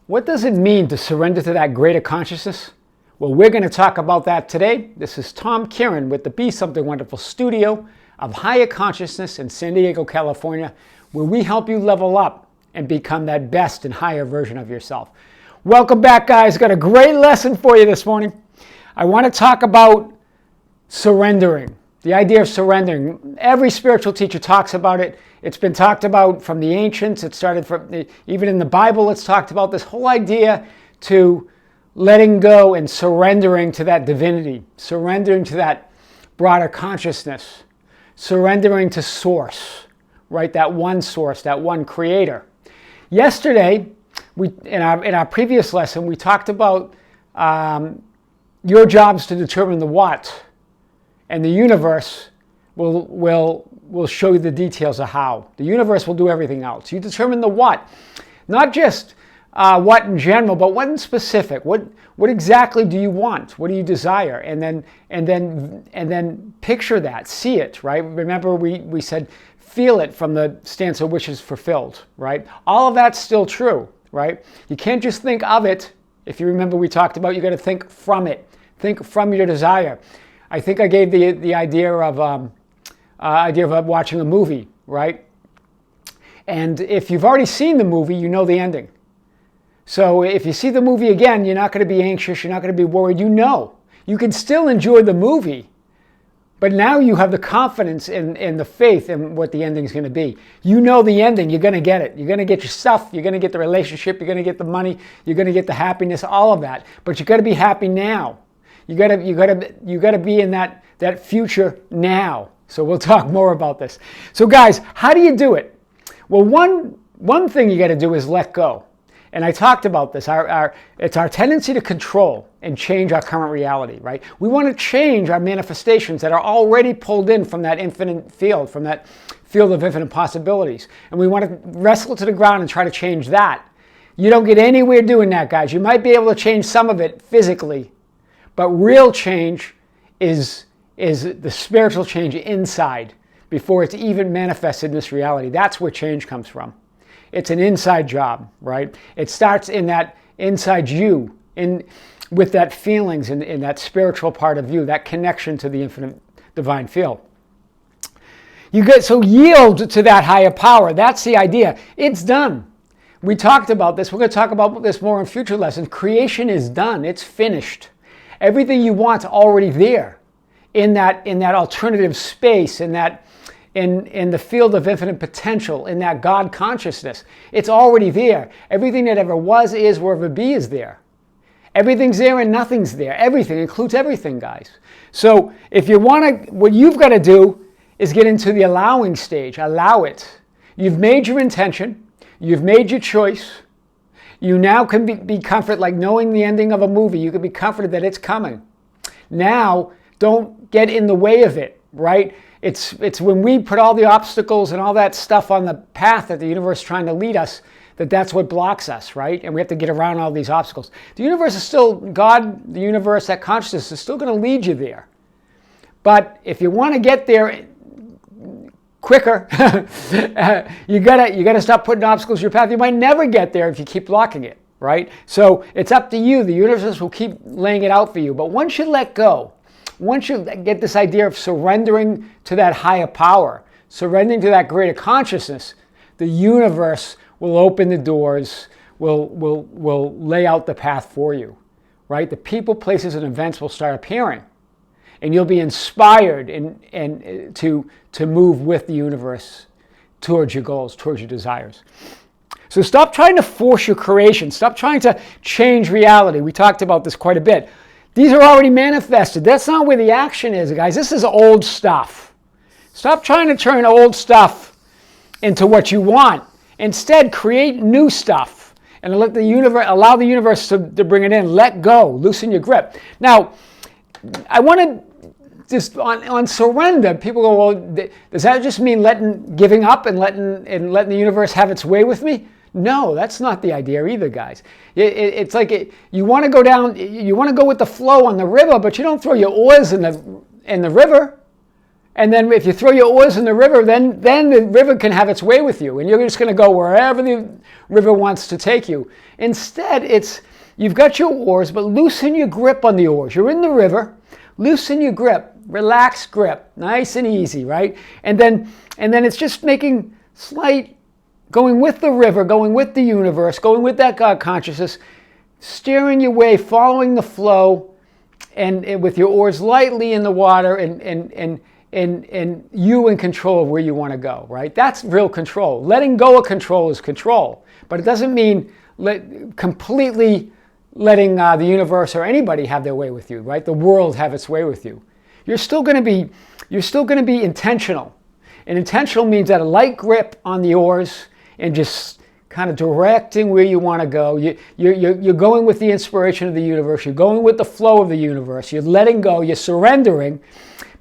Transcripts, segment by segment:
What does it mean to surrender to that greater consciousness? Well, we're going to talk about that today. This is Tom Kieran with the Be Something Wonderful studio of Higher Consciousness in San Diego, California, where we help you level up and become that best and higher version of yourself. Welcome back, guys. Got a great lesson for you this morning. I want to talk about surrendering, the idea of surrendering. Every spiritual teacher talks about it. It's been talked about from the ancients. It started from, even in the Bible, it's talked about this whole idea to letting go and surrendering to that divinity, surrendering to that broader consciousness, surrendering to source, right? That one source, that one creator. Yesterday, in our previous lesson, we talked about your jobs to determine the what, and the universe will show you the details of how. The universe will do everything else. You determine the what, not just what in general, but what in specific. What exactly do you want? What do you desire? And then picture that, see it, right? Remember we said feel it from the stance of wishes fulfilled, right? All of that's still true, right? You can't just think of it. If you remember, we talked about you got to think from it. Think from your desire. I think I gave the idea of watching a movie, right? And if you've already seen the movie, you know the ending. So if you see the movie again, you're not going to be anxious, you're not going to be worried, you know. You can still enjoy the movie, but now you have the confidence and the faith in what the ending is going to be. You know the ending, you're going to get it. You're going to get your stuff, you're going to get the relationship, you're going to get the money, you're going to get the happiness, all of that. But you got to be happy now. You got to be in that future now. So we'll talk more about this. So guys, how do you do it? Well, one thing you got to do is let go. And I talked about this. It's our tendency to control and change our current reality, right? We want to change our manifestations that are already pulled in from that infinite field, from that field of infinite possibilities. And we want to wrestle it to the ground and try to change that. You don't get anywhere doing that, guys. You might be able to change some of it physically, but real change is the spiritual change inside before it's even manifested in this reality. That's where change comes from. It's an inside job, right? It starts in that inside you, with that feelings and in that spiritual part of you, that connection to the infinite divine field. So yield to that higher power. That's the idea. It's done. We talked about this. We're going to talk about this more in future lessons. Creation is done. It's finished. Everything you want's already there in that alternative space, in the field of infinite potential, in that God consciousness. It's already there. Everything that ever was, is, will ever be is there. Everything's there and nothing's there. Everything includes everything, guys. So if you want to, what you've got to do is get into the allowing stage. Allow it. You've made your intention. You've made your choice. You now can be comforted, like knowing the ending of a movie. You can be comforted that it's coming. Now, don't get in the way of it, right? It's when we put all the obstacles and all that stuff on the path that the universe is trying to lead us, that's what blocks us, right? And we have to get around all these obstacles. The universe is still, God, the universe, that consciousness is still going to lead you there. But if you want to get there quicker, you gotta stop putting obstacles in your path. You might never get there if you keep blocking it, right? So it's up to you. The universe will keep laying it out for you. But once you let go, once you get this idea of surrendering to that higher power, surrendering to that greater consciousness, the universe will open the doors, will lay out the path for you, right? The people, places, and events will start appearing. And you'll be inspired and to move with the universe towards your goals, towards your desires. So stop trying to force your creation. Stop trying to change reality. We talked about this quite a bit. These are already manifested. That's not where the action is, guys. This is old stuff. Stop trying to turn old stuff into what you want. Instead, create new stuff and allow the universe to bring it in. Let go. Loosen your grip. Now, I want to just on surrender. People go, well, does that just mean giving up and letting the universe have its way with me? No, that's not the idea either, guys. It's like you want to go down, you want to go with the flow on the river, but you don't throw your oars in the river And then if you throw your oars in the river, then the river can have its way with you, and you're just going to go wherever the river wants to take you. Instead, you've got your oars, but loosen your grip on the oars. You're in the river, loosen your grip, relax grip, nice and easy, right? And then it's just making slight, going with the river, going with the universe, going with that God consciousness, steering your way, following the flow, and with your oars lightly in the water, and you in control of where you want to go, right? That's real control. Letting go of control is control, but it doesn't mean completely letting the universe or anybody have their way with you, right? The world have its way with you. You're still going to be intentional, and intentional means that a light grip on the oars and just kind of directing where you want to go. You're going with the inspiration of the universe. You're going with the flow of the universe. You're letting go. You're surrendering.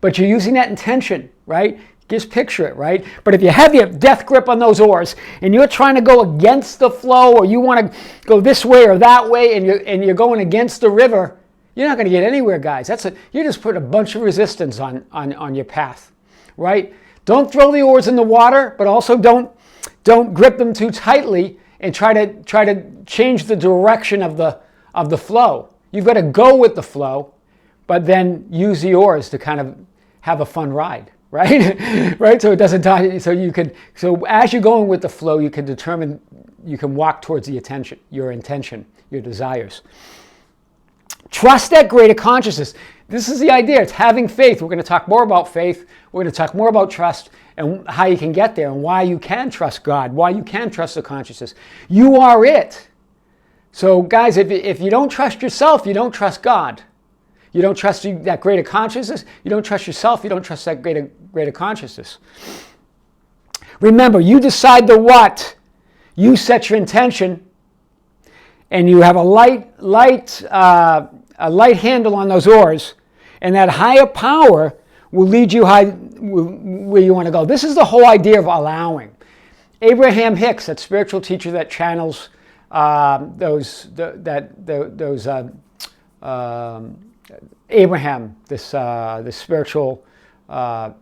But you're using that intention, right? Just picture it, right? But if you have your death grip on those oars and you're trying to go against the flow, or you want to go this way or that way, and you're going against the river, you're not going to get anywhere, guys. You just put a bunch of resistance on your path, right? Don't throw the oars in the water, but also don't grip them too tightly and try to change the direction of the flow. You've got to go with the flow, but then use the oars to kind of have a fun ride, right? Right? So it doesn't die. So as you're going with the flow, you can walk towards your intention, your desires. Trust that greater consciousness. This is the idea. It's having faith. We're going to talk more about faith. We're going to talk more about trust and how you can get there, and why you can trust God, why you can trust the consciousness. You are it. So guys, if you don't trust yourself, you don't trust God. You don't trust that greater consciousness. You don't trust yourself. You don't trust that greater consciousness. Remember, you decide the what. You set your intention, and you have a light handle on those oars, and that higher power will lead you where you want to go. This is the whole idea of allowing. Abraham Hicks, that spiritual teacher that channels Abraham, this spiritual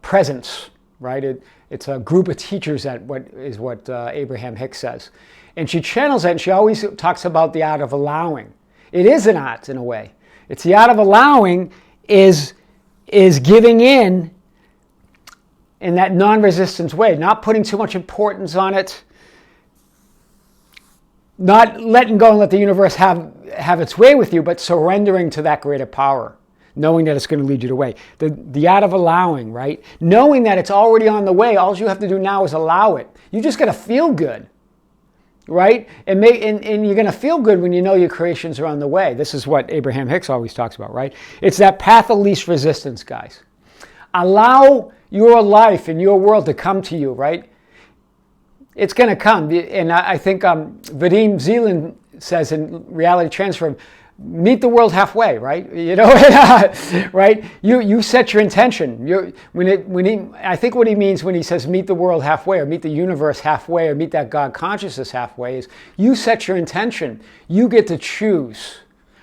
presence, right? It's a group of teachers that what Abraham Hicks says. And she channels that, and she always talks about the art of allowing. It is an art in a way. It's the art of allowing is giving in that non-resistance way, not putting too much importance on it, not letting go and let the universe have its way with you, but surrendering to that greater power, knowing that it's going to lead you the way. The art of allowing, right? Knowing that it's already on the way, all you have to do now is allow it. You just got to feel good, right? And you're going to feel good when you know your creations are on the way. This is what Abraham Hicks always talks about, right? It's that path of least resistance, guys. Allow your life and your world to come to you, right? It's going to come. And I think Vadim Zeland says in Reality Transfer, meet the world halfway, right? You know, right? You set your intention. I think what he means when he says meet the world halfway, or meet the universe halfway, or meet that God consciousness halfway, is you set your intention. You get to choose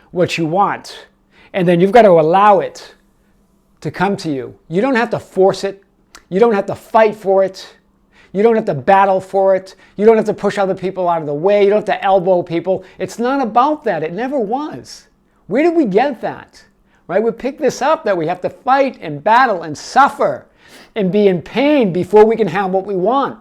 what you want, and then you've got to allow it to come to you. You don't have to force it. You don't have to fight for it. You don't have to battle for it. You don't have to push other people out of the way. You don't have to elbow people. It's not about that. It never was. Where did we get that? Right? We picked this up that we have to fight and battle and suffer and be in pain before we can have what we want.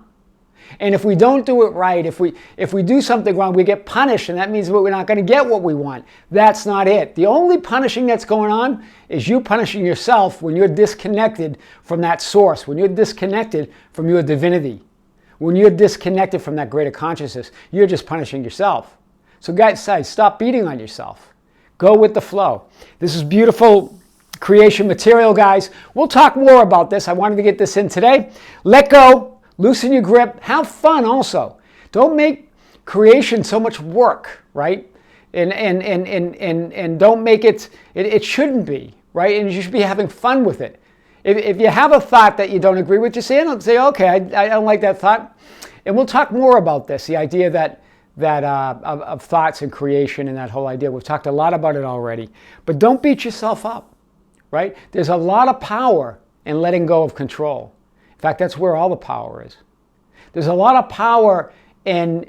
And if we don't do it right, if we do something wrong, we get punished, and that means we're not going to get what we want. That's not it. The only punishing that's going on is you punishing yourself when you're disconnected from that source, when you're disconnected from your divinity, when you're disconnected from that greater consciousness. You're just punishing yourself. So guys, stop beating on yourself. Go with the flow. This is beautiful creation material, guys. We'll talk more about this. I wanted to get this in today. Let go. Loosen your grip. Have fun also. Don't make creation so much work, right? And don't make it shouldn't be, right? And you should be having fun with it. If you have a thought that you don't agree with, just say okay, I don't like that thought. And we'll talk more about this, the idea of thoughts and creation and that whole idea. We've talked a lot about it already. But don't beat yourself up, right? There's a lot of power and letting go of control. In fact, that's where all the power is. There's a lot of power in